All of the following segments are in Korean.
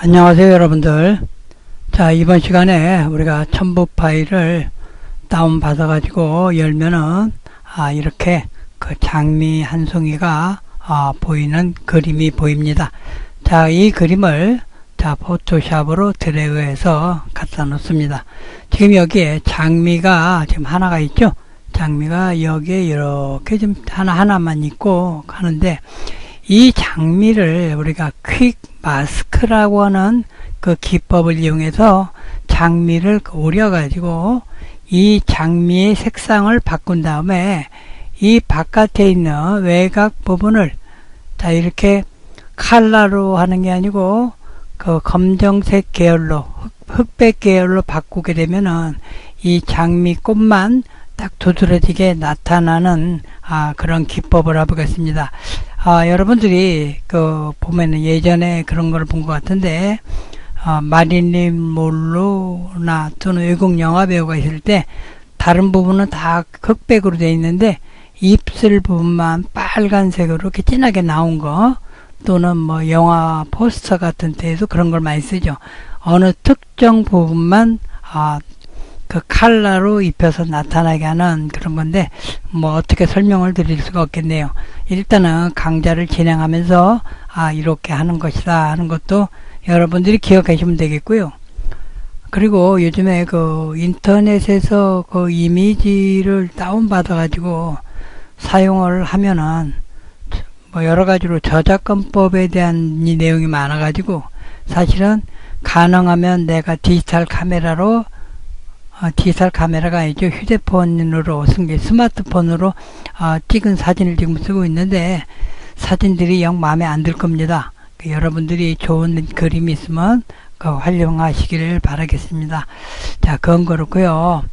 안녕하세요 여러분들. 자, 이번 시간에 우리가 첨부 파일을 다운 받아 가지고 열면은 이렇게 그 장미 한 송이가 보이는 그림이 보입니다. 자, 이 그림을 포토샵으로 드래그해서 갖다 놓습니다. 지금 여기에 장미가 지금 하나가 있죠. 장미가 여기에 이렇게 좀 하나만 있고 하는데, 이 장미를 우리가 퀵 마스크라고 하는 그 기법을 이용해서 장미를 오려 가지고 이 장미의 색상을 바꾼 다음에 이 바깥에 있는 외곽 부분을 이렇게 컬러로 하는 게 아니고 그 검정색 계열로 흑백 계열로 바꾸게 되면은 이 장미꽃만 딱 두드러지게 나타나는 그런 기법을 해보겠습니다. 여러분들이 보면은 예전에 그런 걸 본 것 같은데, 마릴린 몰로나 또는 외국 영화 배우가 있을 때 다른 부분은 다 흑백으로 되어 있는데 입술 부분만 빨간색으로 이렇게 진하게 나온 거, 또는 뭐 영화 포스터 같은 데에도 그런 걸 많이 쓰죠. 어느 특정 부분만 그 컬러로 입혀서 나타나게 하는 그런 건데, 뭐 어떻게 설명을 드릴 수가 없겠네요. 일단은 강좌를 진행하면서 이렇게 하는 것이다 하는 것도 여러분들이 기억하시면 되겠고요. 그리고 요즘에 그 인터넷에서 그 이미지를 다운받아 가지고 사용을 하면은 뭐 여러 가지로 저작권법에 대한 이 내용이 많아 가지고, 사실은 가능하면 내가 디지털 카메라가 아니죠. 휴대폰으로 스마트폰으로 찍은 사진을 지금 쓰고 있는데, 사진들이 영 마음에 안 들 겁니다. 여러분들이 좋은 그림이 있으면 활용하시기를 바라겠습니다. 자, 그건 그렇고요.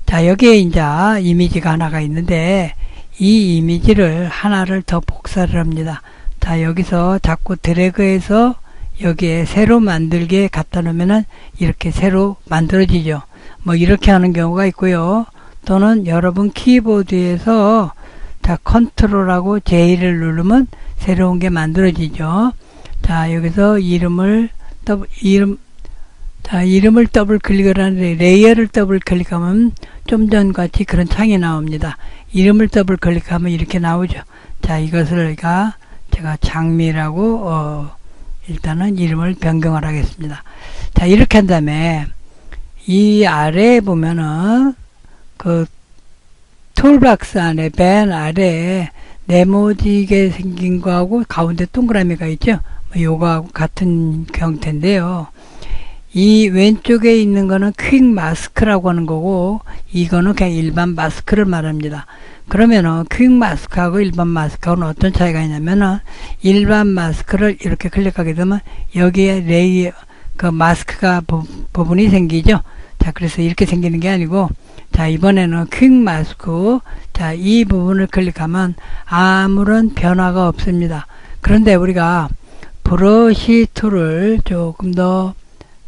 자, 여기에 이제 이미지가 하나가 있는데, 이 이미지를 하나를 더 복사를 합니다. 자, 여기서 자꾸 드래그해서 여기에 새로 만들게 갖다 놓으면은 이렇게 새로 만들어지죠. 뭐 이렇게 하는 경우가 있고요. 또는 여러분 키보드에서 컨트롤하고 J를 누르면 새로운 게 만들어지죠. 자, 여기서 이름을 더블 클릭을 하는데, 레이어를 더블 클릭하면 좀 전 같이 그런 창이 나옵니다. 이름을 더블 클릭하면 이렇게 나오죠. 자, 이것을 제가 장미라고 일단은 이름을 변경을 하겠습니다. 자, 이렇게 한 다음에 이 아래에 보면은 그 툴박스 안에 맨 아래에 네모지게 생긴 거하고 가운데 동그라미가 있죠. 요거하고 같은 형태인데요. 이 왼쪽에 있는 거는 퀵 마스크라고 하는 거고, 이거는 그냥 일반 마스크를 말합니다. 그러면은 퀵 마스크하고 일반 마스크하고는 어떤 차이가 있냐면은, 일반 마스크를 이렇게 클릭하게 되면 여기에 그 마스크가 부분이 생기죠. 자, 그래서 이렇게 생기는 게 아니고, 자, 이번에는 퀵 마스크, 자, 이 부분을 클릭하면 아무런 변화가 없습니다. 그런데 우리가 브러쉬 툴을 조금 더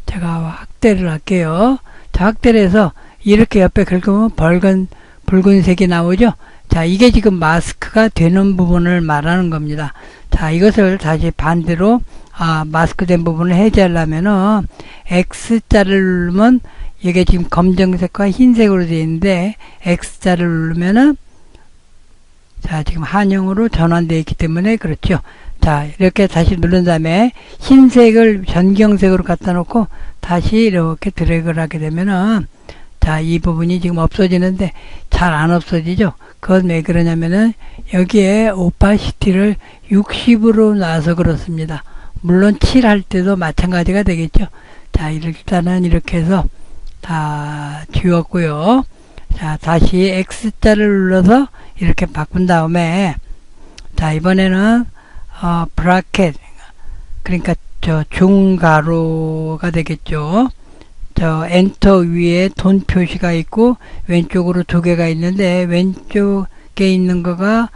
제가 확대를 할게요. 자, 확대를 해서 이렇게 옆에 긁으면 붉은색이 나오죠. 자, 이게 지금 마스크가 되는 부분을 말하는 겁니다. 자, 이것을 다시 반대로 마스크 된 부분을 해제하려면은 X자를 누르면, 이게 지금 검정색과 흰색으로 되어 있는데 X자를 누르면은, 자, 지금 한영으로 전환되어 있기 때문에 그렇죠. 자, 이렇게 다시 누른 다음에 흰색을 전경색으로 갖다 놓고 다시 이렇게 드래그를 하게 되면은, 자, 이 부분이 지금 없어지는데 잘 안 없어지죠. 그건 왜 그러냐면은 여기에 오파시티를 60으로 놔서 그렇습니다. 물론 7 할 때도 마찬가지가 되겠죠. 자, 일단은 이렇게 해서 다 지웠고요. 자, 다시 X자를 눌러서 이렇게 바꾼 다음에, 자, 이번에는 브라켓, 그러니까 중가로가 되겠죠. 엔터 위에 돈 표시가 있고 왼쪽으로 두 개가 있는데, 왼쪽에 있는 거가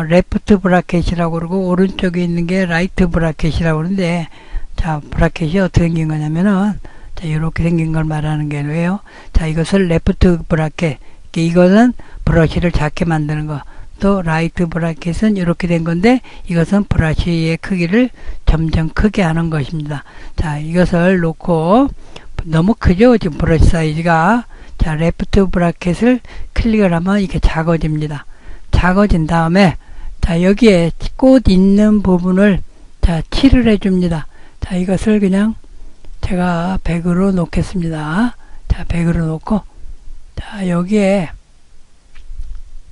레프트 브라켓이라고 그러고 오른쪽에 있는 게 라이트 브라켓이라고 그러는데, 자, 브라켓이 어떻게 생긴 거냐면은, 자, 이렇게 생긴 걸 말하는 게 왜요? 자, 이것을 레프트 브라켓, 이거는 브러쉬를 작게 만드는 거, 또 라이트 브라켓은 이렇게 된 건데 이것은 브러쉬의 크기를 점점 크게 하는 것입니다. 자, 이것을 놓고 너무 크죠? 지금 브러쉬 사이즈가. 자, 레프트 브라켓을 클릭을 하면 이렇게 작아집니다. 작아진 다음에 자, 여기에 꽃 있는 부분을 자, 칠을 해줍니다. 자, 이것을 그냥 제가 100으로 놓겠습니다. 자, 100으로 놓고 자, 여기에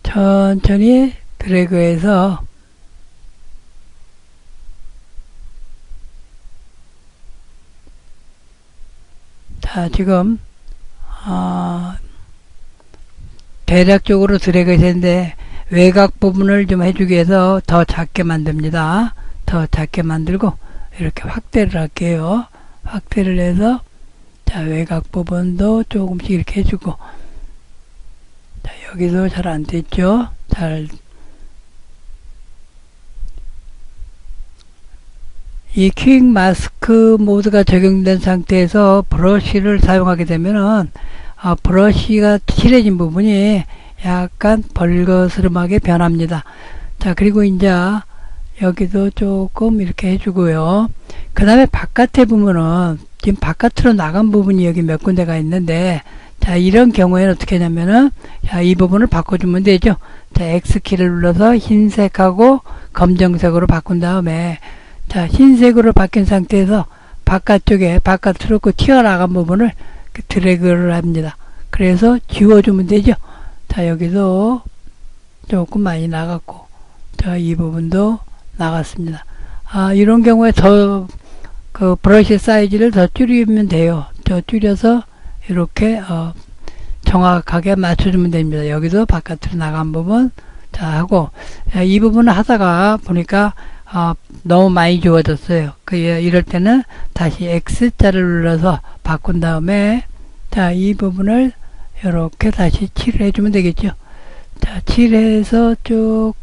천천히 드래그해서 자, 지금 대략적으로 드래그 했는데 외곽 부분을 좀 해주기 위해서 더 작게 만듭니다. 더 작게 만들고 이렇게 확대를 할게요. 확대를 해서 자, 외곽 부분도 조금씩 이렇게 해주고 자, 여기도 잘 안 됐죠? 이 퀵 마스크 모드가 적용된 상태에서 브러쉬를 사용하게 되면은 브러쉬가 칠해진 부분이 약간 벌거스름하게 변합니다. 자, 그리고 이제 여기도 조금 이렇게 해주고요. 그 다음에 바깥에 보면은 지금 바깥으로 나간 부분이 여기 몇 군데가 있는데 자, 이런 경우에는 어떻게 하냐면은 자, 이 부분을 바꿔주면 되죠. 자, X키를 눌러서 흰색하고 검정색으로 바꾼 다음에 자, 흰색으로 바뀐 상태에서 바깥쪽에 바깥으로 그 튀어나간 부분을 드래그를 합니다. 그래서 지워주면 되죠. 자, 여기도 조금 많이 나갔고 자, 이 부분도 나갔습니다. 이런 경우에 더 그 브러쉬 사이즈를 더 줄이면 돼요. 더 줄여서 이렇게 정확하게 맞춰주면 됩니다. 여기도 바깥으로 나간 부분 자, 하고 이 부분을 하다가 보니까 너무 많이 지워졌어요. 이럴 때는 다시 X자를 눌러서 바꾼 다음에 자, 이 부분을 이렇게 다시 칠을 해주면 되겠죠. 자, 칠해서 쭉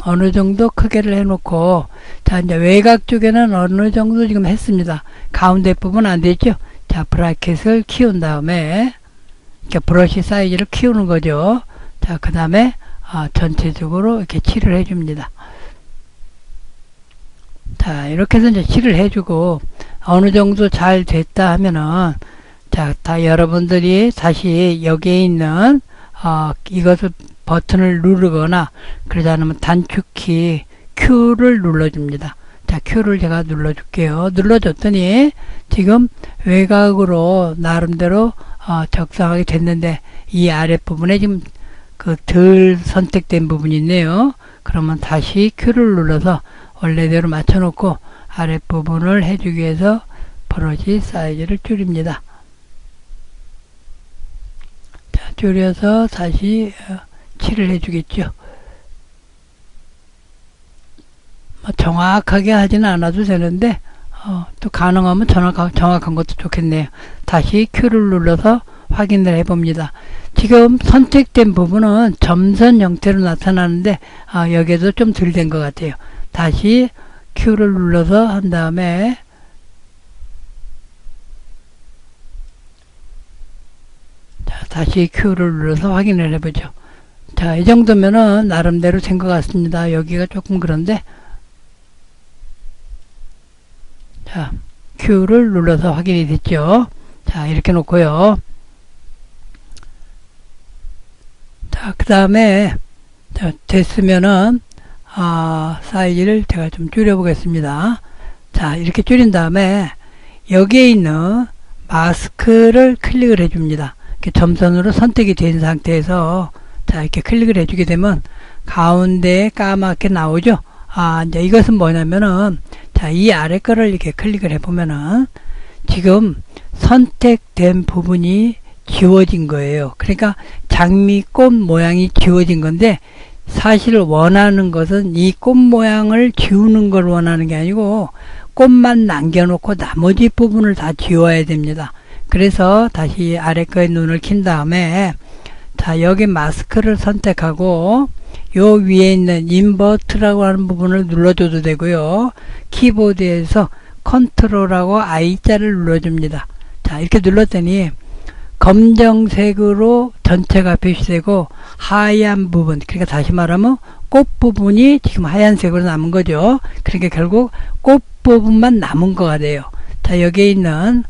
어느 정도 크게를 해놓고 자, 이제 외곽 쪽에는 어느 정도 지금 했습니다. 가운데 부분 안 됐죠. 자, 브라켓을 키운 다음에 이렇게 브러쉬 사이즈를 키우는 거죠. 자, 그 다음에 전체적으로 이렇게 칠을 해줍니다. 자, 이렇게 해서 이제 칠을 해주고 어느 정도 잘 됐다 하면은 자, 다 여러분들이 다시 여기에 있는 이것을 버튼을 누르거나 그러지 않으면 단축키 Q를 눌러줍니다. 자, Q를 제가 눌러줄게요. 눌러줬더니 지금 외곽으로 나름대로 적성하게 됐는데 이 아랫부분에 지금 그 덜 선택된 부분이 있네요. 그러면 다시 Q를 눌러서 원래대로 맞춰놓고 아랫부분을 해주기 위해서 브러쉬 사이즈를 줄입니다. 자, 줄여서 다시 칠을 해주겠죠. 정확하게 하지는 않아도 되는데 또 가능하면 정확한 것도 좋겠네요. 다시 Q를 눌러서 확인을 해봅니다. 지금 선택된 부분은 점선 형태로 나타나는데 여기에도 좀 덜 된 것 같아요. 다시 Q를 눌러서 한 다음에 자, 다시 Q를 눌러서 확인을 해보죠. 자, 이 정도면은 나름대로 된 것 같습니다. 여기가 조금 그런데 자, Q를 눌러서 확인이 됐죠. 자, 이렇게 놓고요. 자, 그 다음에 됐으면은 사이즈를 제가 좀 줄여 보겠습니다. 자, 이렇게 줄인 다음에 여기에 있는 마스크를 클릭을 해 줍니다. 이렇게 점선으로 선택이 된 상태에서 자, 이렇게 클릭을 해주게 되면 가운데에 까맣게 나오죠. 이제 이것은 뭐냐면은 자, 이 아래 거를 이렇게 클릭을 해보면은 지금 선택된 부분이 지워진 거예요. 그러니까 장미꽃 모양이 지워진 건데 사실 원하는 것은 이 꽃 모양을 지우는 걸 원하는 게 아니고 꽃만 남겨놓고 나머지 부분을 다 지워야 됩니다. 그래서 다시 아래 거에 눈을 킨 다음에 자, 여기 마스크를 선택하고 요 위에 있는 인버트라고 하는 부분을 눌러줘도 되고요. 키보드에서 컨트롤하고 I자를 눌러줍니다. 자, 이렇게 눌렀더니 검정색으로 전체가 표시되고 하얀 부분, 그러니까 다시 말하면 꽃 부분이 지금 하얀색으로 남은 거죠. 그러니까 결국 꽃 부분만 남은 거가 돼요. 자, 여기에 있는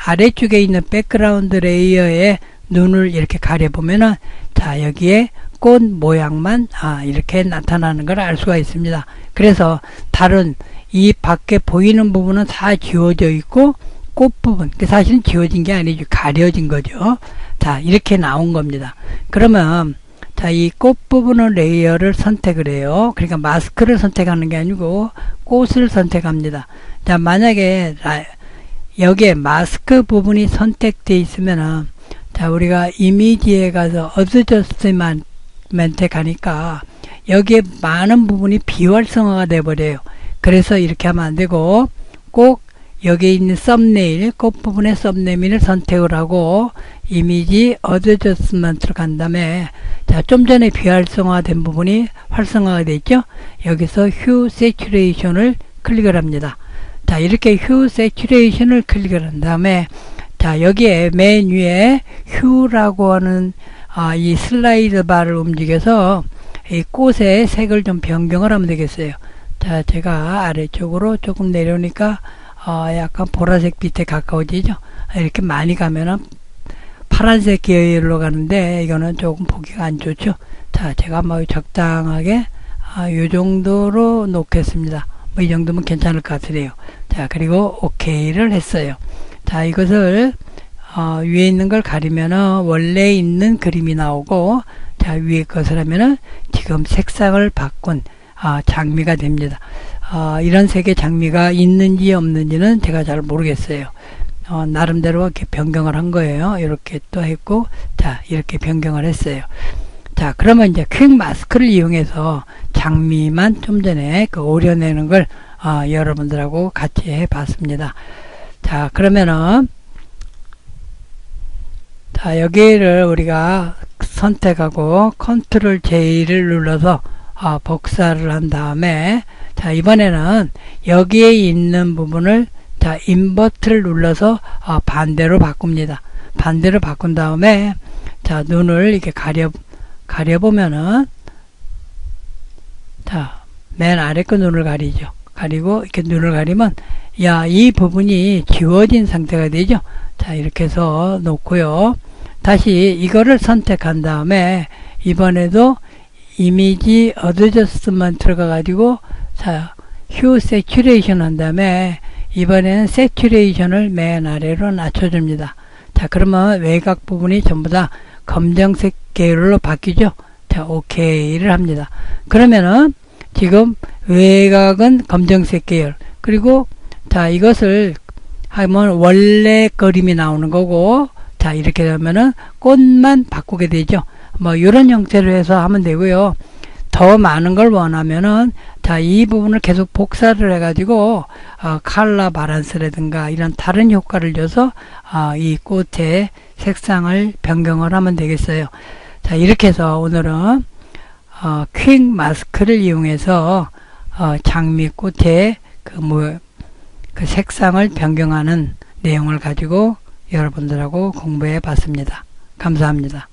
아래쪽에 있는 백그라운드 레이어에 눈을 이렇게 가려보면은, 자, 여기에 꽃 모양만 이렇게 나타나는 걸 알 수가 있습니다. 그래서 다른 이 밖에 보이는 부분은 다 지워져 있고 꽃 부분, 사실은 지워진 게 아니죠. 가려진 거죠. 자, 이렇게 나온 겁니다. 그러면 자, 이 꽃 부분의 레이어를 선택을 해요. 그러니까 마스크를 선택하는 게 아니고 꽃을 선택합니다. 자, 만약에 여기에 마스크 부분이 선택되어 있으면은, 자, 우리가 이미지에 가서 어드저스트먼트에 가니까 여기에 많은 부분이 비활성화가 돼 버려요. 그래서 이렇게 하면 안 되고 꼭 여기에 있는 썸네일, 꽃 부분의 썸네일을 선택을 하고 이미지 어드저스트먼트로 간 다음에, 자, 좀 전에 비활성화 된 부분이 활성화가 되어 있죠. 여기서 휴 세츄레이션을 클릭을 합니다. 자, 이렇게 휴 세츄레이션을 클릭을 한 다음에, 자, 여기에 맨 위에 휴라고 하는 이 슬라이드 바를 움직여서 이 꽃의 색을 좀 변경을 하면 되겠어요. 자, 제가 아래쪽으로 조금 내려오니까 약간 보라색 빛에 가까워지죠. 이렇게 많이 가면은 파란색 계열로 가는데 이거는 조금 보기가 안 좋죠. 자, 제가 뭐 적당하게 요 정도로 놓겠습니다. 뭐 이 정도면 괜찮을 것 같으네요. 자, 그리고 OK를 했어요. 자, 이것을 위에 있는 걸 가리면은 원래 있는 그림이 나오고, 자, 위에 것을 하면은 지금 색상을 바꾼 장미가 됩니다. 이런 색의 장미가 있는지 없는지는 제가 잘 모르겠어요. 나름대로 이렇게 변경을 한 거예요. 이렇게 또 했고, 자, 이렇게 변경을 했어요. 자, 그러면 이제 퀵 마스크를 이용해서 장미만 좀 전에 오려내는 걸 여러분들하고 같이 해 봤습니다. 자, 그러면은, 자, 여기를 우리가 선택하고 컨트롤 J를 눌러서 복사를 한 다음에, 자, 이번에는 여기에 있는 부분을, 자, 인버트를 눌러서 반대로 바꿉니다. 반대로 바꾼 다음에, 자, 눈을 이렇게 가려보면은, 자, 맨 아래 거 눈을 가리죠. 가리고 이렇게 눈을 가리면, 야, 이 부분이 지워진 상태가 되죠. 자, 이렇게 해서 놓고요. 다시 이거를 선택한 다음에 이번에도 이미지 어드저스트먼트로 가가지고, 자, 휴 세츄레이션 한 다음에 이번에는 세츄레이션을 맨 아래로 낮춰줍니다. 자, 그러면 외곽 부분이 전부 다 검정색 계열로 바뀌죠. 자, OK를 합니다. 그러면은 지금 외곽은 검정색 계열, 그리고 자, 이것을 하면 원래 그림이 나오는 거고, 자, 이렇게 되면은 꽃만 바꾸게 되죠. 뭐 이런 형태로 해서 하면 되고요. 더 많은 걸 원하면은, 자, 이 부분을 계속 복사를 해가지고 컬러 바란스라든가 이런 다른 효과를 줘서 이 꽃의 색상을 변경을 하면 되겠어요. 자, 이렇게 해서 오늘은 퀵 마스크를 이용해서 장미꽃의 그 색상을 변경하는 내용을 가지고 여러분들하고 공부해 봤습니다. 감사합니다.